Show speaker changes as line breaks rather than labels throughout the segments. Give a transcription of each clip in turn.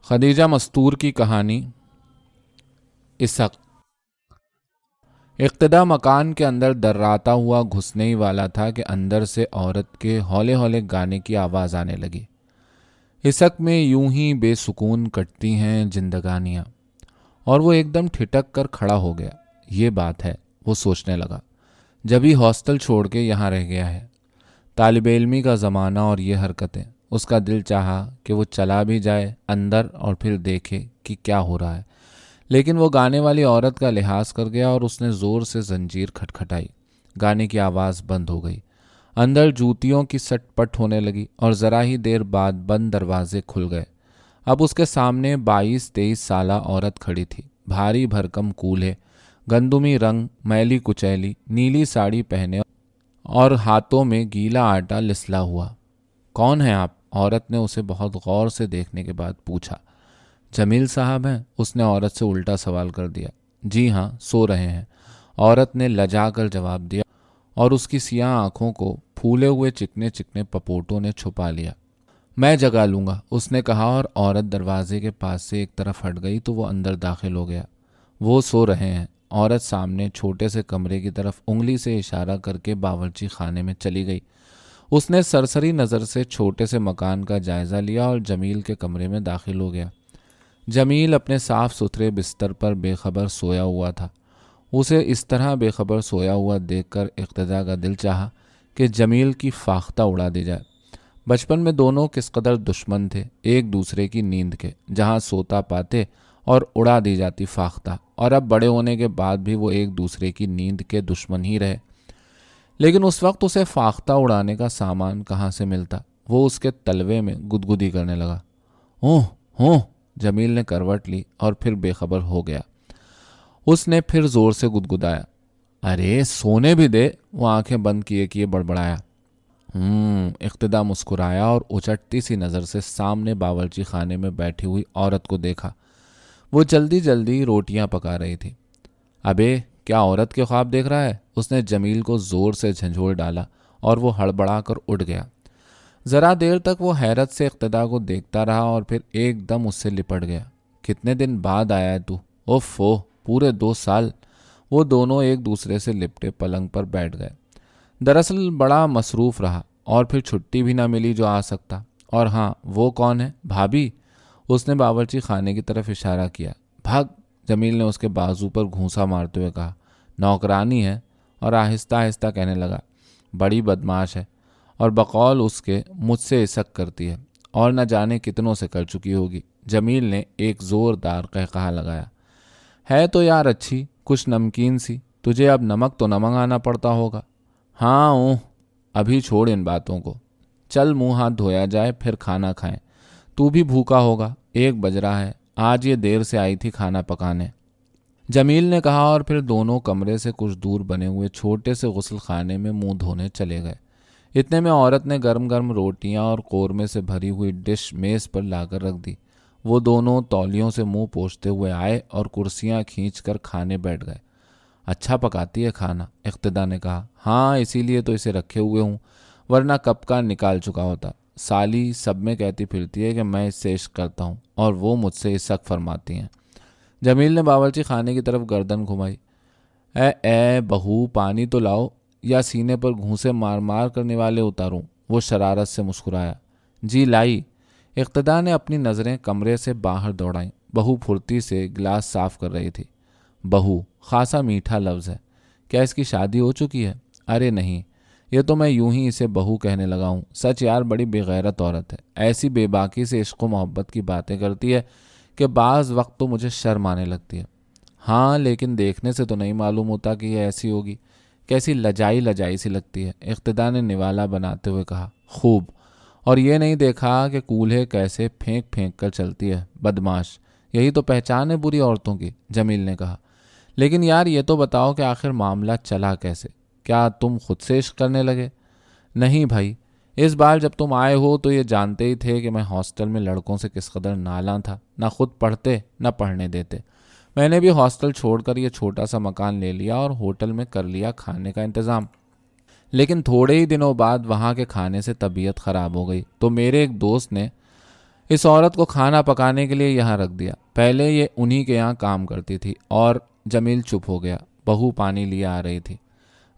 खदीजा मस्तूर की कहानी। इसक। इक्तदा मकान के अंदर दर्राता हुआ घुसने ही वाला था कि अंदर से औरत के हौले हौले गाने की आवाज़ आने लगी। इसक में यूं ही बेसुकून कटती हैं जिंदगानियाँ। और वो एकदम ठिठक कर खड़ा हो गया। ये बात है, वो सोचने लगा, जब ही हॉस्टल छोड़ के यहाँ रह गया है। तालिबे इल्मी का ज़माना और ये हरकतें। उसका दिल चाहा कि वो चला भी जाए अंदर और फिर देखे कि क्या हो रहा है, लेकिन वो गाने वाली औरत का लिहाज कर गया और उसने ज़ोर से जंजीर खटखटाई। गाने की आवाज़ बंद हो गई। अंदर जूतियों की सटपट होने लगी और ज़रा ही देर बाद बंद दरवाजे खुल गए। अब उसके सामने 22-23 साला औरत खड़ी थी। भारी भरकम कूल्हे, गंदुमी रंग, मैली कुचैली, नीली साड़ी पहने और हाथों में गीला आटा लिसला हुआ। कौन है आप? औरत ने उसे बहुत गौर से देखने के बाद पूछा। जमील साहब हैं, उसने औरत से उल्टा सवाल कर दिया। जी हाँ, सो रहे हैं, औरत ने लजा कर जवाब दिया और उसकी सियाह आंखों को फूले हुए चिकने चिकने पपोटों ने छुपा लिया। मैं जगा लूंगा, उसने कहा और औरत दरवाजे के पास से एक तरफ हट गई तो वो अंदर दाखिल हो गया। वो सो रहे हैं। औरत सामने छोटे से कमरे की तरफ उंगली से इशारा करके बावर्ची खाने में चली गई। उसने सरसरी नज़र से छोटे से मकान का जायज़ा लिया और जमील के कमरे में दाखिल हो गया। जमील अपने साफ सुथरे बिस्तर पर बेखबर सोया हुआ था। उसे इस तरह बेखबर सोया हुआ देखकर इक़्तिदा का दिल चाहा कि जमील की फाख्ता उड़ा दी जाए। बचपन में दोनों किस कदर दुश्मन थे एक दूसरे की नींद के, जहाँ सोता पाते और उड़ा दी जाती फाख्ता, और अब बड़े होने के बाद भी वो एक दूसरे की नींद के दुश्मन ही रहे। लेकिन उस वक्त उसे फाख्ता उड़ाने का सामान कहाँ से मिलता। वो उसके तलवे में गुदगुदी करने लगा। ओह हो, जमील ने करवट ली और फिर बेखबर हो गया। उसने फिर जोर से गुदगुदाया। अरे सोने भी दे, वो आंखें बंद किए बड़बड़ाया। इख्तिदा मुस्कुराया और उचटती सी नज़र से सामने बावर्ची खाने में बैठी हुई औरत को देखा। वो जल्दी जल्दी रोटियां पका रही थी। अबे क्या औरत के ख्वाब देख रहा है? उसने जमील को जोर से झंझोड़ डाला और वो हड़बड़ा कर उठ गया। ज़रा देर तक वो हैरत से इक़्तिदा को देखता रहा और फिर एकदम उससे लिपट गया। कितने दिन बाद आया है तू? ओफ़ो, पूरे 2 साल। वो दोनों एक दूसरे से लिपटे पलंग पर बैठ गए। दरअसल बड़ा मसरूफ़ रहा और फिर छुट्टी भी ना मिली जो आ सकता। और हाँ, वो कौन है? भाभी। उसने बावर्ची खाने की तरफ इशारा किया। भाग, जमील ने उसके बाजू पर घूंसा मारते हुए कहा। नौकरानी है। और आहिस्ता आहिस्ता कहने लगा, बड़ी बदमाश है और बकौल उसके मुझसे इसक करती है और न जाने कितनों से कर चुकी होगी। जमील ने एक ज़ोरदार कहकहा लगाया। है तो यार अच्छी, कुछ नमकीन सी। तुझे अब नमक तो न मंगाना पड़ता होगा। हाँ ऊँ, अभी छोड़ इन बातों को। चल मुंह हाथ धोया जाए फिर खाना खाएं। तू भी भूखा होगा, 1 बज रहा है। आज ये देर से आई थी खाना पकाने, जमील ने कहा और फिर दोनों कमरे से कुछ दूर बने हुए छोटे से गुस्ल खाने में मुंह धोने चले गए। इतने में औरत ने गर्म गर्म रोटियां और कौरमे से भरी हुई डिश मेज़ पर लाकर रख दी। वो दोनों तौलियों से मुंह पोंछते हुए आए और कुर्सियां खींचकर खाने बैठ गए। अच्छा पकाती है खाना, इक़्तिदा ने कहा। हाँ, इसीलिए तो इसे रखे हुए हूँ, वरना कब का निकाल चुका होता। साली सब में कहती फिरती है कि मैं इससे इश्क करता हूँ और वो मुझसे इसक फरमाती हैं। जमील ने बावर्ची खाने की तरफ गर्दन घुमाई। ए बहू, पानी तो लाओ, या सीने पर घूंसे मार मार करने वाले उतारूं? वो शरारत से मुस्कुराया। जी लाई। इक़्तिदा ने अपनी नज़रें कमरे से बाहर दौड़ाईं। बहू फुर्ती से गिलास साफ कर रही थी। बहू खासा मीठा लफ्ज़ है। क्या इसकी शादी हो चुकी है? अरे नहीं, ये तो मैं यूं ही इसे बहू कहने लगा हूँ। सच यार, बड़ी बेगैरत औरत है। ऐसी बेबाकी से इश्क व मोहब्बत की बातें करती है कि बाज़ वक्त तो मुझे शर्म आने लगती है। हाँ, लेकिन देखने से तो नहीं मालूम होता कि ये ऐसी होगी। कैसी लजाई लजाई सी लगती है, इक़्तिदा ने निवाला बनाते हुए कहा। खूब। और ये नहीं देखा कि कूल्हे कैसे फेंक फेंक कर चलती है? बदमाश, यही तो पहचान है बुरी औरतों की, जमील ने कहा। लेकिन यार ये तो बताओ कि आखिर मामला चला कैसे? क्या तुम खुद से इश्क करने लगे? नहीं भाई, इस बार जब तुम आए हो तो ये जानते ही थे कि मैं हॉस्टल में लड़कों से किस कदर नाला था। ना खुद पढ़ते ना पढ़ने देते। मैंने भी हॉस्टल छोड़कर ये छोटा सा मकान ले लिया और होटल में कर लिया खाने का इंतज़ाम। लेकिन थोड़े ही दिनों बाद वहाँ के खाने से तबीयत ख़राब हो गई तो मेरे एक दोस्त ने इस औरत को खाना पकाने के लिए यहाँ रख दिया। पहले ये उन्हीं के यहाँ काम करती थी। और जमील चुप हो गया। बहू पानी लिए आ रही थी।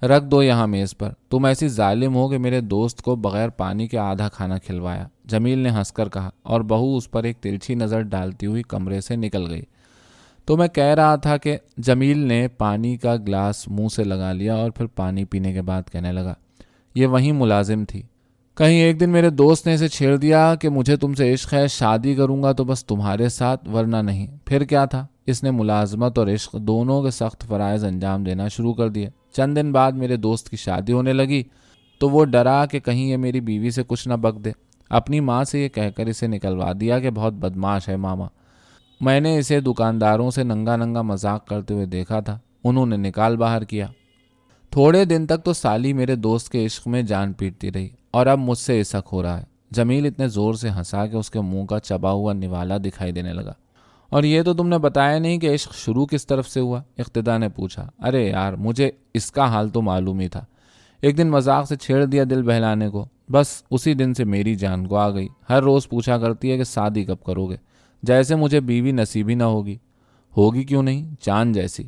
रख दो यहाँ मेज़ पर। तुम ऐसी जालिम हो कि मेरे दोस्त को बगैर पानी के आधा खाना खिलवाया, जमील ने हंसकर कहा, और बहू उस पर एक तिरछी नज़र डालती हुई कमरे से निकल गई। तो मैं कह रहा था कि जमील ने पानी का गिलास मुंह से लगा लिया और फिर पानी पीने के बाद कहने लगा, ये वही मुलाजिम थी। कहीं एक दिन मेरे दोस्त ने इसे छेड़ दिया कि मुझे तुमसे इश्क है, शादी करूंगा तो बस तुम्हारे साथ, वरना नहीं। फिर क्या था, इसने मुलाजमत और इश्क दोनों के सख्त फ़राइज़ अंजाम देना शुरू कर दिए। चंद दिन बाद मेरे दोस्त की शादी होने लगी तो वो डरा कि कहीं ये मेरी बीवी से कुछ ना बक दे। अपनी माँ से ये कहकर इसे निकलवा दिया कि बहुत बदमाश है मामा। मैंने इसे दुकानदारों से नंगा नंगा मजाक करते हुए देखा था। उन्होंने निकाल बाहर किया। थोड़े दिन तक तो साली मेरे दोस्त के इश्क में जान पीटती रही और अब मुझसे इसक हो रहा है। जमील इतने ज़ोर से हंसा कि उसके मुंह का चबा हुआ निवाला दिखाई देने लगा। और ये तो तुमने बताया नहीं कि इश्क शुरू किस तरफ से हुआ, इख्तिदा ने पूछा। अरे यार, मुझे इसका हाल तो मालूम ही था। एक दिन मजाक से छेड़ दिया दिल बहलाने को, बस उसी दिन से मेरी जान को आ गई। हर रोज़ पूछा करती है कि शादी कब करोगे, जैसे मुझे बीवी नसीब ही ना होगी। होगी क्यों नहीं, चांद जैसी।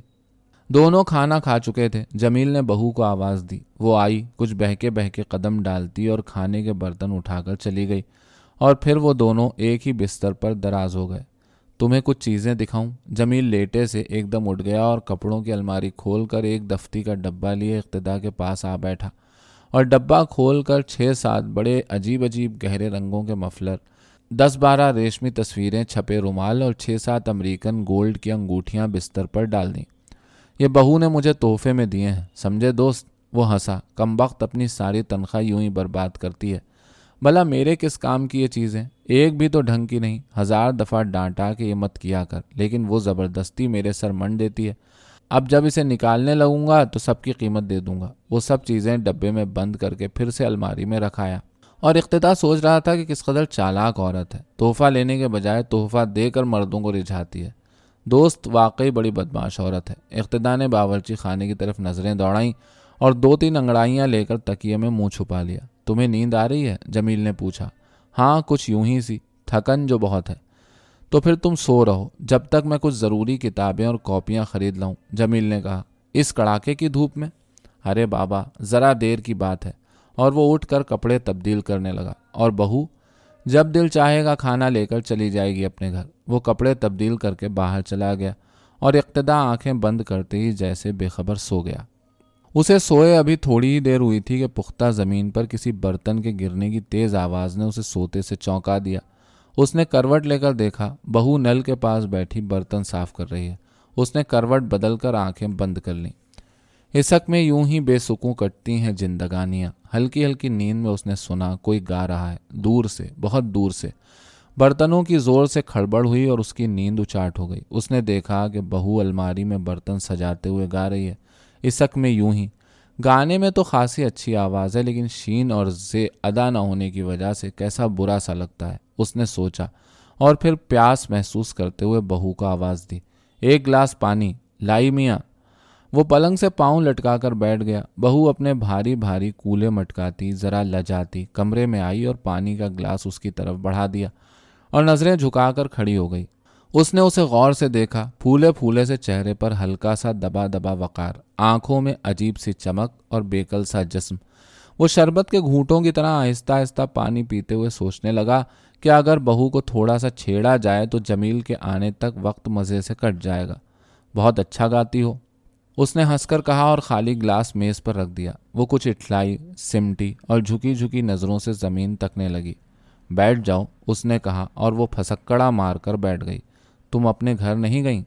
दोनों खाना खा चुके थे। जमील ने बहू को आवाज़ दी। वो आई, कुछ बहके कदम डालती और खाने के बर्तन उठाकर चली गई। और फिर वो दोनों एक ही बिस्तर पर दराज हो गए। तुम्हें कुछ चीज़ें दिखाऊं? जमील लेटे से एकदम उठ गया और कपड़ों की अलमारी खोलकर एक दफ्ती का डब्बा लिए इख्तिदा के पास आ बैठा। और डब्बा खोलकर 6-7 बड़े अजीब अजीब गहरे रंगों के मफलर, 10-12 रेशमी तस्वीरें छपे रुमाल और 6-7 अमेरिकन गोल्ड की अंगूठियां बिस्तर पर डाल दी। ये बहू ने मुझे तोहफे में दिए हैं, समझे दोस्त। वो हंसा। कमबख्त अपनी सारी तनख्वाह यूं ही बर्बाद करती है। भला मेरे किस काम की ये चीज़ें, एक भी तो ढंग की नहीं। 1000 दफ़ा डांटा कि ये मत किया कर, लेकिन वो ज़बरदस्ती मेरे सर मंड देती है। अब जब इसे निकालने लगूंगा तो सबकी कीमत दे दूंगा। वो सब चीज़ें डब्बे में बंद करके फिर से अलमारी में रखाया। और इख्तिदा सोच रहा था कि किस कदर चालाक औरत है, तोहफा लेने के बजाय तोहफा देकर मर्दों को रिझाती है। दोस्त वाकई बड़ी बदमाश औरत है। इख्तिदा ने बावर्ची खाने की तरफ नज़रें दौड़ाईं और 2-3 अंगड़ाइयाँ लेकर तकिए में मुंह छुपा लिया। तुम्हें नींद आ रही है, जमील ने पूछा। हाँ, कुछ यूं ही सी, थकन जो बहुत है। तो फिर तुम सो रहो जब तक मैं कुछ ज़रूरी किताबें और कॉपियाँ ख़रीद लाऊं, जमील ने कहा। इस कड़ाके की धूप में? अरे बाबा, ज़रा देर की बात है। और वो उठकर कपड़े तब्दील करने लगा। और बहू जब दिल चाहेगा खाना लेकर चली जाएगी अपने घर। वो कपड़े तब्दील करके बाहर चला गया और इख्तिदा आंखें बंद करते ही जैसे बेखबर सो गया। उसे सोए अभी थोड़ी ही देर हुई थी कि पुख्ता ज़मीन पर किसी बर्तन के गिरने की तेज़ आवाज़ ने उसे सोते से चौंका दिया। उसने करवट लेकर देखा, बहू नल के पास बैठी बर्तन साफ कर रही है। उसने करवट बदलकर आंखें बंद कर लीं। इसक में यूं ही बेसुकूं कटती हैं जिंदगानियाँ। हल्की हल्की नींद में उसने सुना कोई गा रहा है, दूर से, बहुत दूर से। बर्तनों की जोर से खड़बड़ हुई और उसकी नींद उचाट हो गई। उसने देखा कि बहू अलमारी में बर्तन सजाते हुए गा रही है। इसक में यूं ही। गाने में तो खासी अच्छी आवाज़ है, लेकिन शीन और जे अदा न होने की वजह से कैसा बुरा सा लगता है, उसने सोचा। और फिर प्यास महसूस करते हुए बहू को आवाज़ दी, एक गिलास पानी लाई मियाँ। वो पलंग से पांव लटकाकर बैठ गया। बहू अपने भारी भारी कूले मटकाती, जरा लजाती कमरे में आई और पानी का गिलास उसकी तरफ बढ़ा दिया और नजरें झुकाकर खड़ी हो गई। उसने उसे गौर से देखा। फूले फूले से चेहरे पर हल्का सा दबा दबा वकार, आंखों में अजीब सी चमक और बेकल सा जिस्म। वो शरबत के घूंटों की तरह आहिस्ता आहिस्ता पानी पीते हुए सोचने लगा कि अगर बहू को थोड़ा सा छेड़ा जाए तो जमील के आने तक वक्त मज़े से कट जाएगा। बहुत अच्छा गाती हो, उसने हंसकर कहा और खाली गिलास मेज पर रख दिया। वो कुछ इठलाई, सिमटी और झुकी झुकी नज़रों से ज़मीन तकने लगी। बैठ जाओ, उसने कहा और वो फसक्कड़ा मारकर बैठ गई। तुम अपने घर नहीं गई?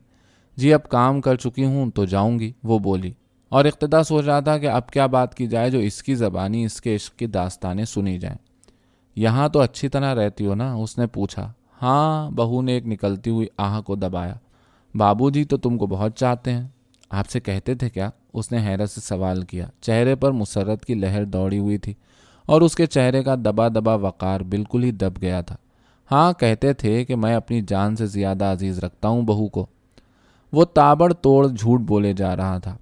जी, अब काम कर चुकी हूँ तो जाऊँगी, वो बोली। और इख्तिदा सोच रहा था कि अब क्या बात की जाए जो इसकी ज़बानी इसके इश्क की दास्तानें सुनी जाएं। यहाँ तो अच्छी तरह रहती हो ना, उसने पूछा। हाँ, बहू ने एक निकलती हुई आह को दबाया। बाबूजी तो तुमको बहुत चाहते हैं। आपसे कहते थे क्या? उसने हैरत से सवाल किया। चेहरे पर मुसर्रत की लहर दौड़ी हुई थी और उसके चेहरे का दबा दबा वकार बिल्कुल ही दब गया था। हाँ, कहते थे कि मैं अपनी जान से ज़्यादा अजीज़ रखता हूँ बहू को। वो ताबड़तोड़ झूठ बोले जा रहा था।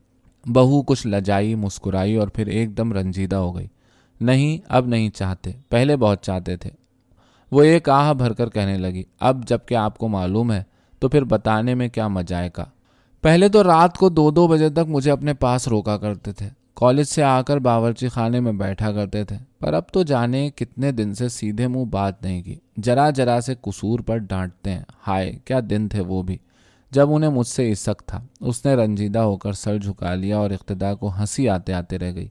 बहू कुछ लजाई, मुस्कुराई और फिर एकदम रंजीदा हो गई। नहीं, अब नहीं चाहते, पहले बहुत चाहते थे। वो एक आह भरकर कहने लगी, अब जबकि आपको मालूम है तो फिर बताने में क्या मजायका। पहले तो रात को 2-2 बजे तक मुझे अपने पास रोका करते थे, कॉलेज से आकर बावर्ची खाने में बैठा करते थे, पर अब तो जाने कितने दिन से सीधे मुंह बात नहीं की, जरा जरा से कसूर पर डांटते हैं। हाय क्या दिन थे वो भी, जब उन्हें मुझसे इसक था। उसने रंजीदा होकर सर झुका लिया और इक्तदा को हंसी आते आते रह गई।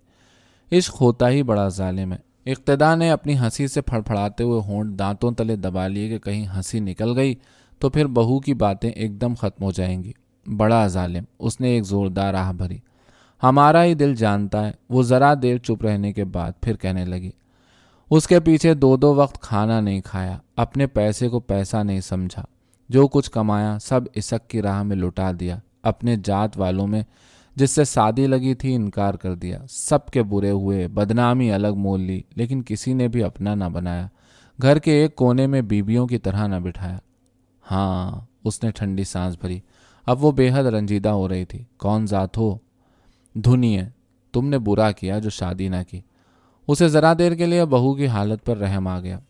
इश्क होता ही बड़ा जालिम है। इक्तदा ने अपनी हंसी से फड़फड़ाते हुए होंठ दांतों तले दबा लिए कि कहीं हंसी निकल गई तो फिर बहू की बातें एकदम खत्म हो जाएंगी। बड़ा जालिम, उसने एक जोरदार आह भरी। हमारा ही दिल जानता है। वो जरा देर चुप रहने के बाद फिर कहने लगी, उसके पीछे 2-2 वक्त खाना नहीं खाया, अपने पैसे को पैसा नहीं समझा, जो कुछ कमाया सब इसक की राह में लुटा दिया, अपने जात वालों में जिससे शादी लगी थी इनकार कर दिया, सबके बुरे हुए, बदनामी अलग मोल ली, लेकिन किसी ने भी अपना ना बनाया, घर के एक कोने में बीबियों की तरह ना बिठाया। हाँ, उसने ठंडी सांस भरी। अब वो बेहद रंजीदा हो रही थी। कौन जात हो? धुनी है। तुमने बुरा किया जो शादी ना की। उसे जरा देर के लिए बहू की हालत पर रहम आ गया।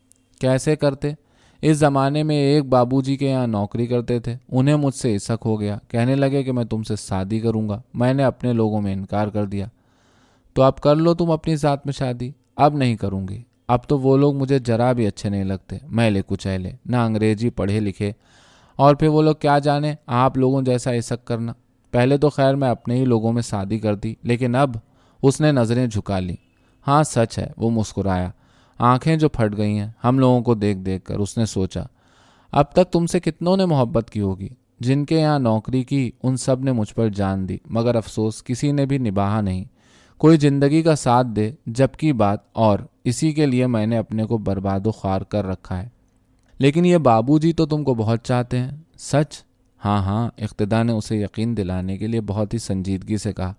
कैसे करते? इस जमाने में एक बाबूजी के यहाँ नौकरी करते थे, उन्हें मुझसे इसक हो गया, कहने लगे कि मैं तुमसे शादी करूंगा। मैंने अपने लोगों में इनकार कर दिया। तो अब कर लो तुम अपनी जात में शादी। अब नहीं करूंगी। अब तो वो लोग मुझे जरा भी अच्छे नहीं लगते, मैले कुचैले, ना अंग्रेजी पढ़े लिखे, और फिर वो लोग क्या जाने आप लोगों जैसा इसक करना। पहले तो खैर मैं अपने ही लोगों में शादी करती, लेकिन अब। उसने नज़रें झुका ली। हाँ सच है, वो मुस्कुराया, आंखें जो फट गई हैं हम लोगों को देख देख कर। उसने सोचा, अब तक तुमसे कितनों ने मोहब्बत की होगी। जिनके यहाँ नौकरी की उन सब ने मुझ पर जान दी, मगर अफसोस किसी ने भी निभाहा नहीं। कोई जिंदगी का साथ दे जबकि बात, और इसी के लिए मैंने अपने को बर्बादो ख्वार कर रखा है। लेकिन ये बाबूजी तो तुमको बहुत चाहते हैं। सच? हाँ हाँ, इक्तदा ने उसे यकीन दिलाने के लिए बहुत ही संजीदगी से कहा,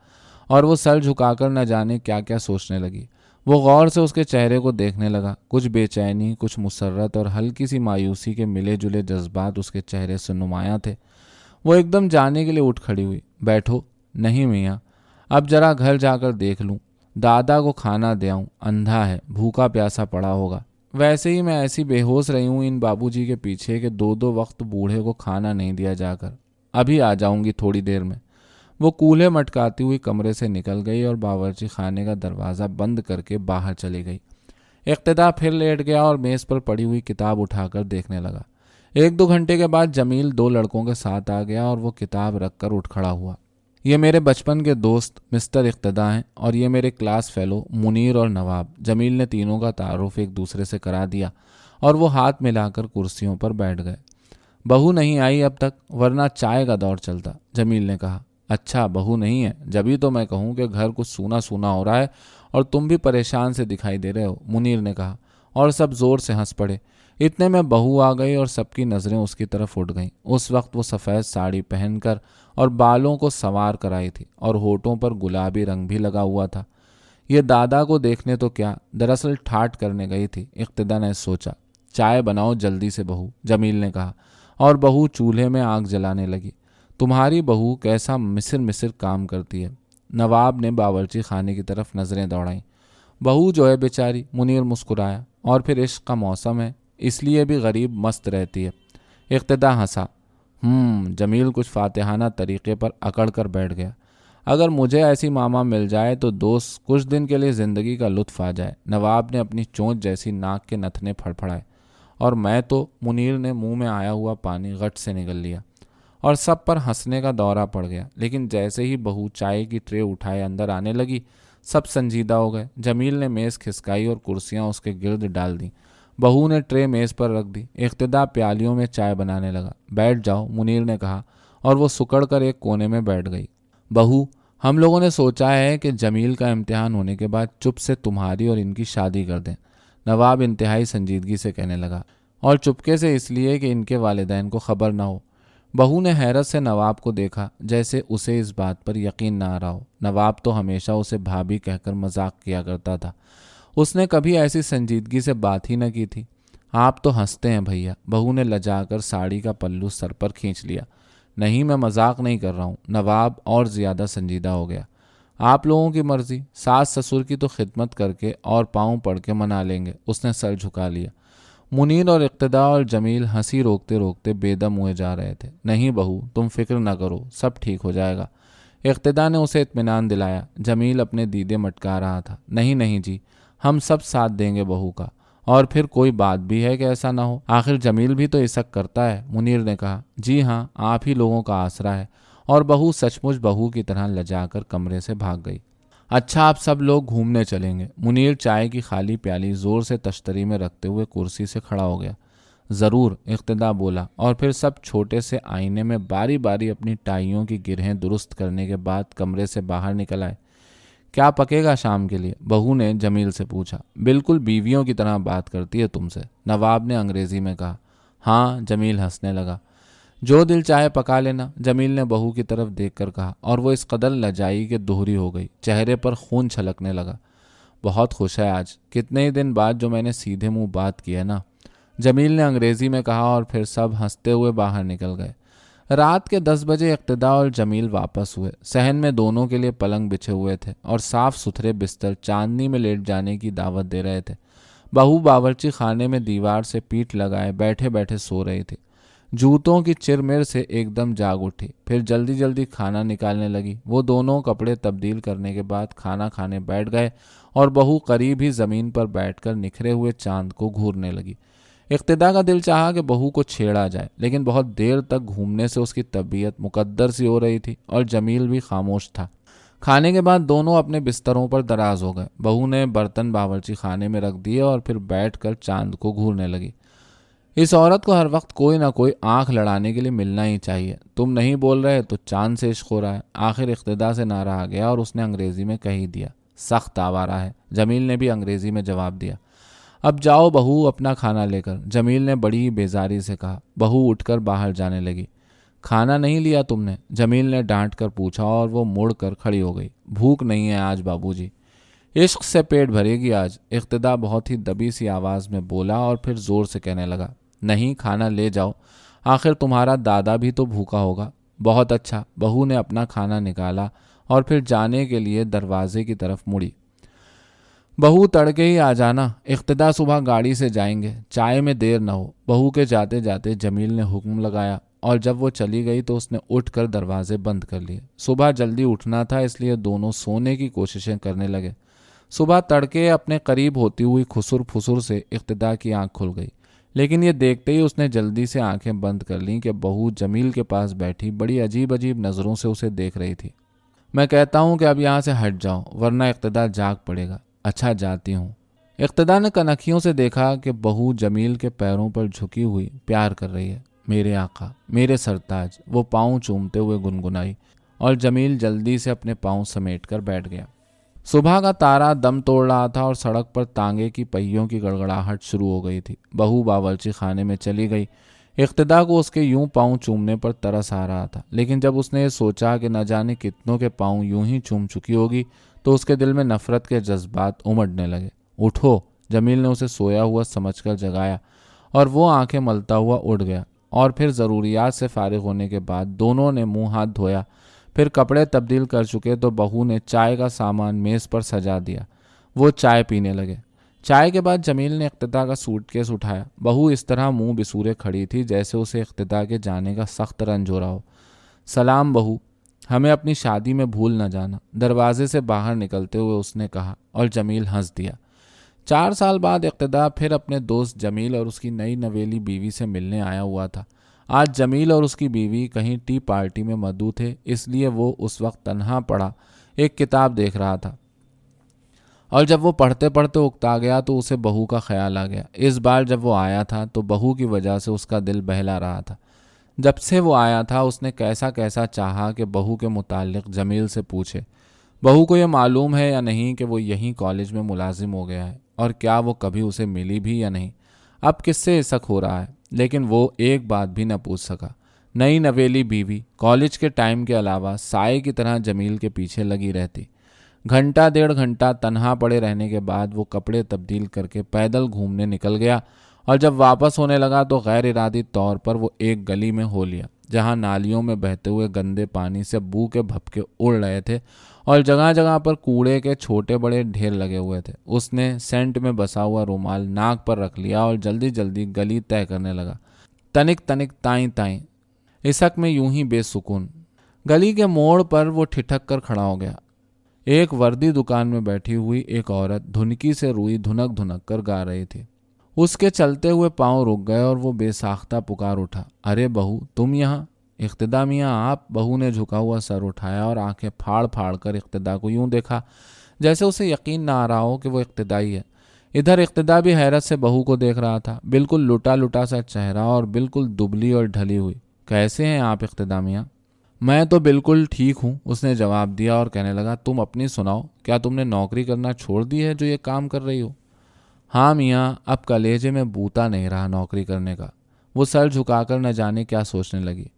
और वो सर झुकाकर न जाने क्या क्या सोचने लगी। वो गौर से उसके चेहरे को देखने लगा। कुछ बेचैनी, कुछ मुसर्रत और हल्की सी मायूसी के मिले जुले जज्बात उसके चेहरे से नुमायां थे। वो एकदम जाने के लिए उठ खड़ी हुई। बैठो। नहीं मियाँ, अब जरा घर जाकर देख लूँ, दादा को खाना दे आऊँ, अंधा है, भूखा प्यासा पड़ा होगा। वैसे ही मैं ऐसी बेहोश रही हूँ इन बाबूजी के पीछे कि 2-2 वक्त बूढ़े को खाना नहीं दिया जाकर। अभी आ जाऊंगी थोड़ी देर में। वो कूल्हे मटकाती हुई कमरे से निकल गई और बावर्ची खाने का दरवाज़ा बंद करके बाहर चली गई। इक्तदा फिर लेट गया और मेज़ पर पड़ी हुई किताब उठाकर देखने लगा। 1-2 घंटे के बाद जमील 2 लड़कों के साथ आ गया और वो किताब रखकर उठ खड़ा हुआ। ये मेरे बचपन के दोस्त मिस्टर इक्तदा हैं और ये मेरे क्लास फेलो मुनीर और नवाब। जमील ने तीनों का तारुफ एक दूसरे से करा दिया और वो हाथ मिलाकर कुर्सियों पर बैठ गए। बहू नहीं आई अब तक, वरना चाय का दौर चलता, जमील ने कहा। अच्छा, बहू नहीं है, जभी तो मैं कहूँ कि घर कुछ सूना सूना हो रहा है और तुम भी परेशान से दिखाई दे रहे हो, मुनीर ने कहा, और सब जोर से हंस पड़े। इतने में बहू आ गई और सबकी नज़रें उसकी तरफ उठ गईं। उस वक्त वो सफ़ेद साड़ी पहनकर और बालों को संवार कर आई थी और होठों पर गुलाबी रंग भी लगा हुआ था। ये दादा को देखने तो क्या, दरअसल ठाठ करने गई थी, इक्तदा ने सोचा। चाय बनाओ जल्दी से बहू, जमील ने कहा, और बहू चूल्हे में आग जलाने लगी। तुम्हारी बहू कैसा मिसिर मिसिर काम करती है। नवाब ने बावर्ची खाने की तरफ नज़रें दौड़ाईं। बहू जो है बेचारी, मुनीर मुस्कुराया, और फिर इश्क का मौसम है इसलिए भी गरीब मस्त रहती है। इक्तदा हंसा। जमील कुछ फातिहाना तरीके पर अकड़ कर बैठ गया। अगर मुझे ऐसी मामा मिल जाए तो दोस्त कुछ दिन के लिए ज़िंदगी का लुत्फ आ जाए। नवाब ने अपनी चोंच जैसी नाक के नथने फड़फड़ाए। और मैं तो, मुनीर ने मुंह में आया हुआ पानी गट से निगल लिया और सब पर हंसने का दौरा पड़ गया। लेकिन जैसे ही बहू चाय की ट्रे उठाए अंदर आने लगी, सब संजीदा हो गए। जमील ने मेज़ खिसकाई और कुर्सियां उसके गिर्द डाल दी। बहू ने ट्रे मेज़ पर रख दी। इक्तदा प्यालियों में चाय बनाने लगा। बैठ जाओ, मुनीर ने कहा, और वो सुकड़ कर एक कोने में बैठ गई। बहू, हम लोगों ने सोचा है कि जमील का इम्तिहान होने के बाद चुप से तुम्हारी और इनकी शादी कर दें, नवाब इंतहाई संजीदगी से कहने लगा, और चुपके से इसलिए कि इनके वालिदैन को खबर ना हो। बहू ने हैरत से नवाब को देखा, जैसे उसे इस बात पर यकीन ना आ रहा हो। नवाब तो हमेशा उसे भाभी कहकर मजाक किया करता था, उसने कभी ऐसी संजीदगी से बात ही न की थी। आप तो हंसते हैं भैया, बहू ने लजाकर साड़ी का पल्लू सर पर खींच लिया। नहीं, मैं मजाक नहीं कर रहा हूँ। नवाब और ज़्यादा संजीदा हो गया। आप लोगों की मर्जी, सास ससुर की तो खिदमत करके और पाँव पड़ के मना लेंगे। उसने सर झुका लिया। मुनीर और इक्तदा और जमील हंसी रोकते रोकते बेदम हुए जा रहे थे। नहीं बहू, तुम फिक्र न करो, सब ठीक हो जाएगा। इक्तदा ने उसे इत्मीनान दिलाया। जमील अपने दीदे मटका रहा था। नहीं नहीं जी, हम सब साथ देंगे बहू का। और फिर कोई बात भी है कि ऐसा ना हो? आखिर जमील भी तो इसक करता है, मुनीर ने कहा। जी हाँ, आप ही लोगों का आसरा है। और बहू सचमुच बहू की तरह लजाकर कमरे से भाग गई। अच्छा, आप सब लोग घूमने चलेंगे? मुनीर चाय की खाली प्याली जोर से तश्तरी में रखते हुए कुर्सी से खड़ा हो गया। ज़रूर, इक़्तिदा बोला। और फिर सब छोटे से आईने में बारी बारी अपनी टाइयों की गिरहें दुरुस्त करने के बाद कमरे से बाहर निकल आए। क्या पकेगा शाम के लिए? बहू ने जमील से पूछा। बिल्कुल बीवियों की तरह बात करती है तुमसे, नवाब ने अंग्रेज़ी में कहा। हाँ, जमील हंसने लगा। जो दिल चाहे पका लेना, जमील ने बहू की तरफ देखकर कहा। और वो इस कदर लजाई कि दोहरी हो गई, चेहरे पर खून छलकने लगा। बहुत खुश है आज, कितने ही दिन बाद जो मैंने सीधे मुंह बात की है ना, जमील ने अंग्रेजी में कहा। और फिर सब हंसते हुए बाहर निकल गए। रात के 10 बजे इक़्तिदा और जमील वापस हुए। सहन में दोनों के लिए पलंग बिछे हुए थे और साफ सुथरे बिस्तर चांदनी में लेट जाने की दावत दे रहे थे। बहू बावर्ची खाने में दीवार से पीठ लगाए बैठे बैठे सो रही थी। जूतों की चिरमिर से एकदम जाग उठी, फिर जल्दी जल्दी खाना निकालने लगी। वो दोनों कपड़े तब्दील करने के बाद खाना खाने बैठ गए और बहू करीब ही ज़मीन पर बैठकर निखरे हुए चांद को घूरने लगी। इक़्तिदा का दिल चाहा कि बहू को छेड़ा जाए, लेकिन बहुत देर तक घूमने से उसकी तबीयत मुकद्दर सी हो रही थी और जमील भी खामोश था। खाने के बाद दोनों अपने बिस्तरों पर दराज हो गए। बहू ने बर्तन बावर्ची खाने में रख दिए और फिर बैठकर चांद को घूरने लगी। इस औरत को हर वक्त कोई ना कोई आंख लड़ाने के लिए मिलना ही चाहिए। तुम नहीं बोल रहे तो चांद से इश्क हो रहा है। आखिर इक़्तिदा से ना रहा गया और उसने अंग्रेजी में कह ही दिया। सख्त आवारा है, जमील ने भी अंग्रेजी में जवाब दिया। अब जाओ बहू अपना खाना लेकर, जमील ने बड़ी ही बेजारी से कहा। बहू उठकर बाहर जाने लगी। खाना नहीं लिया तुमने? जमील ने डांट कर पूछा और वो मुड़ कर खड़ी हो गई। भूख नहीं है आज बाबूजी। इश्क से पेट भरेगी आज, इक़्तिदा बहुत ही दबी सी आवाज़ में बोला और फिर ज़ोर से कहने लगा। नहीं, खाना ले जाओ, आखिर तुम्हारा दादा भी तो भूखा होगा। बहुत अच्छा, बहू ने अपना खाना निकाला और फिर जाने के लिए दरवाजे की तरफ मुड़ी। बहू तड़के ही आ जाना, इक़्तिदा सुबह गाड़ी से जाएंगे, चाय में देर न हो। बहू के जाते जाते जमील ने हुक्म लगाया और जब वो चली गई तो उसने उठकर दरवाजे बंद कर लिए। सुबह जल्दी उठना था, इसलिए दोनों सोने की कोशिशें करने लगे। सुबह तड़के अपने करीब होती हुई खुसुर फुसुर से इक़्तिदा की आंख खुल गई, लेकिन ये देखते ही उसने जल्दी से आंखें बंद कर लीं कि बहू जमील के पास बैठी बड़ी अजीब अजीब नज़रों से उसे देख रही थी। मैं कहता हूँ कि अब यहाँ से हट जाओ, वरना इक़्तिदा जाग पड़ेगा। अच्छा, जाती हूँ। इक़्तिदा ने कनखियों से देखा कि बहू जमील के पैरों पर झुकी हुई प्यार कर रही है। मेरे आका, मेरे सरताज, वो पाँव चूमते हुए गुनगुनाई और जमील जल्दी से अपने पाँव समेट कर बैठ गया। सुबह का तारा दम तोड़ रहा था और सड़क पर तांगे की पहियों की गड़गड़ाहट शुरू हो गई थी। बहू बावर्ची खाने में चली गई। इक़्तिदा को उसके यूं पाँव चूमने पर तरस आ रहा था, लेकिन जब उसने ये सोचा कि न जाने कितनों के पाँव यूं ही चूम चुकी होगी तो उसके दिल में नफरत के जज्बात उमड़ने लगे। उठो, जमील ने उसे सोया हुआ समझकर जगाया और वो आंखें मलता हुआ उठ गया। और फिर ज़रूरियात से फारिग होने के बाद दोनों ने मुंह हाथ धोया, फिर कपड़े तब्दील कर चुके तो बहू ने चाय का सामान मेज़ पर सजा दिया। वो चाय पीने लगे। चाय के बाद जमील ने इक़्तिदा का सूटकेस उठाया। बहू इस तरह मुंह बिसूरे खड़ी थी जैसे उसे इक़्तिदा के जाने का सख्त रंज हो रहा हो। सलाम बहू, हमें अपनी शादी में भूल न जाना, दरवाजे से बाहर निकलते हुए उसने कहा और जमील हंस दिया। 4 साल बाद इक़्तिदा फिर अपने दोस्त जमील और उसकी नई नवेली बीवी से मिलने आया हुआ था। आज जमील और उसकी बीवी कहीं टी पार्टी में मदऊ थे, इसलिए वो उस वक्त तन्हा पड़ा एक किताब देख रहा था और जब वो पढ़ते पढ़ते उकता गया तो उसे बहू का ख्याल आ गया। इस बार जब वो आया था तो बहू की वजह से उसका दिल बहला रहा था। जब से वो आया था उसने कैसा कैसा चाहा कि बहू के मुताल्लिक़ जमील से पूछे। बहू को ये मालूम है या नहीं कि वो यहीं कॉलेज में मुलाजिम हो गया है, और क्या वो कभी उसे मिली भी या नहीं। अब किससे इसक हो रहा है, लेकिन वो एक बात भी न पूछ सका। नई नवेली बीवी कॉलेज के टाइम के अलावा साए की तरह जमील के पीछे लगी रहती। घंटा 1.5 घंटा तन्हा पड़े रहने के बाद वो कपड़े तब्दील करके पैदल घूमने निकल गया और जब वापस होने लगा तो गैर इरादी तौर पर वो एक गली में हो लिया जहाँ नालियों में बहते हुए गंदे पानी से बू के भपके उड़ रहे थे और जगह जगह पर कूड़े के छोटे बड़े ढेर लगे हुए थे। उसने सेंट में बसा हुआ रुमाल नाक पर रख लिया और जल्दी जल्दी गली तय करने लगा। तनिक तनिक ताई ताई, इसक में यूं ही बेसुकून। गली के मोड़ पर वो ठिठक कर खड़ा हो गया। एक वर्दी दुकान में बैठी हुई एक औरत धुनकी से रुई धुनक धुनक कर गा रही थी। उसके चलते हुए पांव रुक गए और वो बेसाख्ता पुकार उठा, अरे बहू तुम यहाँ? इख्तिदा मियाँ आप? बहू ने झुका हुआ सर उठाया और आंखें फाड़ फाड़ कर इख्तिदा को यूं देखा जैसे उसे यकीन ना आ रहा हो कि वो इख्तिदाई है। इधर इख्तिदा भी हैरत से बहू को देख रहा था। बिल्कुल लुटा लुटा सा चेहरा और बिल्कुल दुबली और ढली हुई। कैसे हैं आप इख्तिदा मियाँ? मैं तो बिल्कुल ठीक हूँ, उसने जवाब दिया और कहने लगा, तुम अपनी सुनाओ, क्या तुमने नौकरी करना छोड़ दी है जो ये काम कर रही हो? हाँ मियाँ, अब कलेजे में बूता नहीं रहा नौकरी करने का। वो सर झुकाकर न जाने क्या सोचने लगी।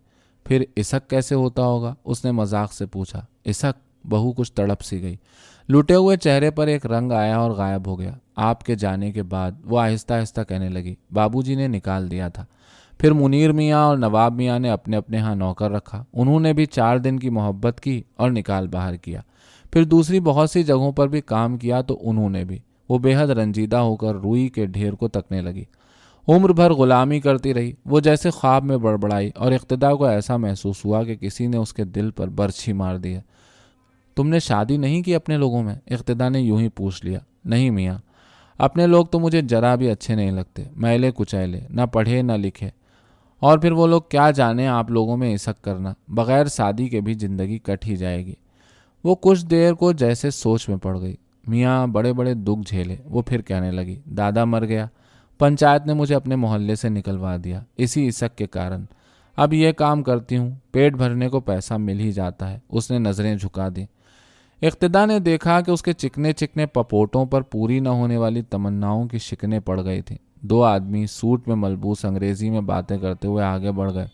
फिर इसक कैसे होता होगा? उसने मजाक से पूछा। इसक? बहू कुछ तड़प सी गई। लुटे हुए चेहरे पर एक रंग आया और गायब हो गया। आपके जाने के बाद वो आहिस्ता आहिस्ता कहने लगी, बाबूजी ने निकाल दिया था। फिर मुनीर मियाँ और नवाब मियाँ ने अपने अपने यहाँ नौकर रखा। उन्होंने भी 4 दिन की मोहब्बत की और निकाल बाहर किया। फिर दूसरी बहुत सी जगहों पर भी काम किया तो उन्होंने भी। वो बेहद रंजीदा होकर रुई के ढेर को तकने लगी। उम्र भर गुलामी करती रही। वो जैसे ख्वाब में बड़बड़ाई और इख्तिदा को ऐसा महसूस हुआ कि किसी ने उसके दिल पर बर्छी मार दी है। तुमने शादी नहीं की अपने लोगों में? इख्तिदा ने यूं ही पूछ लिया। नहीं मियाँ, अपने लोग तो मुझे जरा भी अच्छे नहीं लगते। मैले कुचैले, न पढ़े न लिखे। और फिर वो लोग क्या जाने आप लोगों में इसक करना। बगैर शादी के भी जिंदगी कट ही जाएगी। वो कुछ देर को जैसे सोच में पड़ गई। मियाँ बड़े बड़े दुख झेले। वो फिर कहने लगी, दादा मर गया। पंचायत ने मुझे अपने मोहल्ले से निकलवा दिया इसी इसक के कारण। अब ये काम करती हूँ, पेट भरने को पैसा मिल ही जाता है। उसने नज़रें झुका दी। इख्तिदा ने देखा कि उसके चिकने चिकने पपोटों पर पूरी न होने वाली तमन्नाओं की शिकनें पड़ गई थी। 2 आदमी सूट में मलबूस अंग्रेजी में बातें करते हुए आगे बढ़ गए।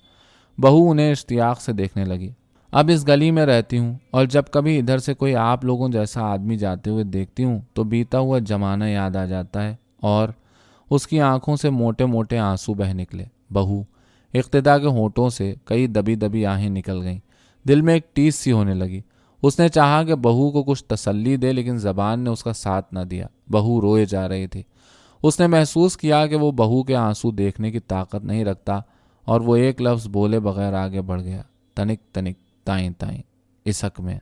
बहू उन्हें इश्तियाक से देखने लगी। अब इस गली में रहती हूँ और जब कभी इधर से कोई आप लोगों जैसा आदमी जाते हुए देखती हूँ तो बीता हुआ जमाना याद आ जाता है। और उसकी आंखों से मोटे मोटे आंसू बह निकले। बहू, इख्तिदा के होठों से कई दबी दबी आहें निकल गईं। दिल में एक टीस सी होने लगी। उसने चाहा कि बहू को कुछ तसल्ली दे, लेकिन जबान ने उसका साथ न दिया। बहू रोए जा रही थी। उसने महसूस किया कि वो बहू के आंसू देखने की ताकत नहीं रखता और वो एक लफ्ज़ बोले बगैर आगे बढ़ गया। तनिक तनिक ताई ताई, इसक में।